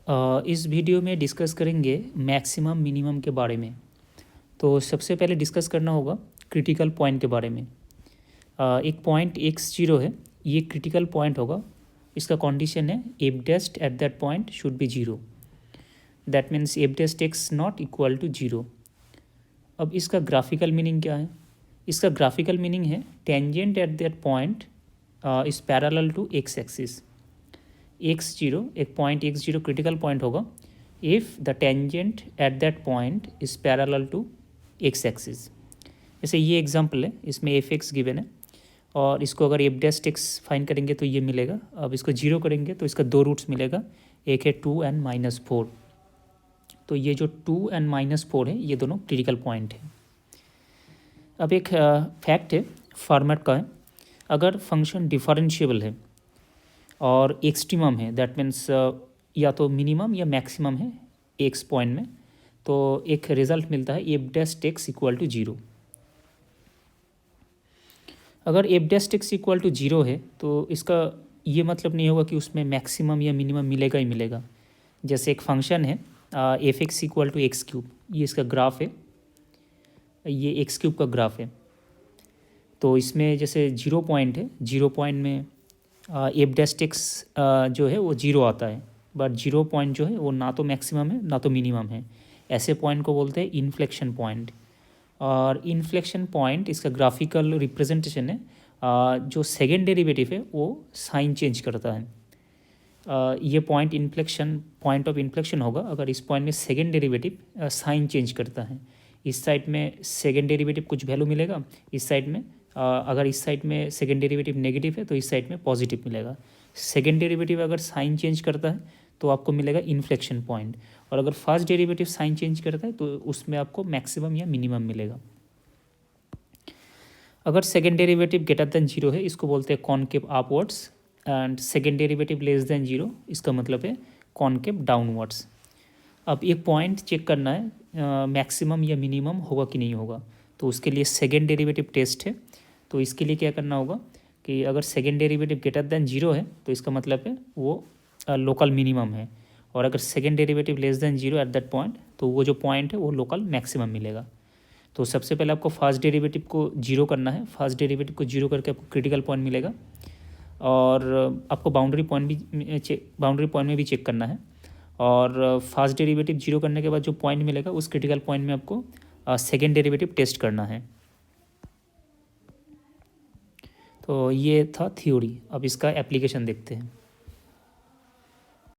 इस वीडियो में डिस्कस करेंगे मैक्सिमम मिनिमम के बारे में। तो सबसे पहले डिस्कस करना होगा क्रिटिकल पॉइंट के बारे में। एक पॉइंट x0 है, ये क्रिटिकल पॉइंट होगा। इसका कंडीशन है F dash at that point should be zero, that means F dash X not equal to zero. अब इसका ग्राफिकल मीनिंग क्या है? इसका ग्राफिकल मीनिंग है tangent at that point is parallel to X axis. x0 एक पॉइंट x0 critical point होगा if the tangent at that point is parallel to X axis. जैसे ये एग्जांपल है, इसमें एफ एक्स गिवन है और इसको अगर एफ डेस्ट एक्स फाइन करेंगे तो ये मिलेगा। अब इसको जीरो करेंगे तो इसका दो रूट्स मिलेगा, एक है 2n-4। तो ये जो 2n-4 है ये दोनों क्रिटिकल पॉइंट है। अब एक फैक्ट है फॉर्मेट का है, अगर फंक्शन डिफरेंशिएबल है और एक्सट्रीमम है, दैट मीन्स या तो मिनिमम या मैक्सिमम है एक्स पॉइंट में, तो एक रिजल्ट मिलता है F dash X equal to zero. अगर F dash X equal to zero है तो इसका ये मतलब नहीं होगा कि उसमें मैक्सिमम या मिनिमम मिलेगा ही मिलेगा। जैसे एक फंक्शन है f x equal to x cube, ये इसका ग्राफ है, ये एक्स क्यूब का ग्राफ है। तो इसमें जैसे जीरो पॉइंट है, जीरो पॉइंट में एफ डेस्ट एक्स जो है वो जीरो आता है, बट जीरो पॉइंट जो है वो ना तो मैक्सिमम है ना तो मिनिमम है। ऐसे पॉइंट को बोलते हैं इन्फ्लेक्शन पॉइंट। और इन्फ्लेक्शन पॉइंट इसका ग्राफिकल रिप्रेजेंटेशन है, जो सेकेंड डेरिवेटिव है वो साइन चेंज करता है। ये point inflection point of inflection होगा अगर इस पॉइंट में सेकेंड डेरिवेटिव साइन चेंज करता है। इस साइड में सेकेंड डेरिवेटिव कुछ वैल्यू मिलेगा, इस साइड में अगर इस साइड में सेकेंड डेरिवेटिव नेगेटिव है तो इस साइड में पॉजिटिव मिलेगा। सेकेंड डेरिवेटिव अगर साइन चेंज करता है तो आपको मिलेगा इन्फ्लेक्शन पॉइंट, और अगर फर्स्ट डेरिवेटिव साइन चेंज करता है तो उसमें आपको मैक्सिमम या मिनिमम मिलेगा। अगर second derivative greater than zero है इसको बोलते हैं concave upwards, and second derivative less than zero इसका मतलब है कॉनकेव डाउनवर्ड्स। अब एक पॉइंट चेक करना है मैक्सिमम या मिनिमम होगा कि नहीं होगा, तो उसके लिए सेकेंड डेरिवेटिव टेस्ट है। तो इसके लिए क्या करना होगा कि अगर second derivative greater than zero है तो इसका मतलब है वो लोकल मिनिमम है, और अगर second derivative less than zero eight that point तो वो जो पॉइंट है वो लोकल मैक्सिमम मिलेगा। तो सबसे पहले आपको फर्स्ट डेरिवेटिव को जीरो करना है, फर्स्ट डेरिवेटिव को जीरो करके आपको क्रिटिकल पॉइंट मिलेगा, और आपको बाउंड्री पॉइंट में भी चेक करना है। और फर्स्ट डेरिवेटिव जीरो करने के बाद जो पॉइंट मिलेगा उस क्रिटिकल पॉइंट में आपको सेकेंड डेरिवेटिव टेस्ट करना है। तो ये था थ्योरी, अब इसका एप्लीकेशन देखते हैं।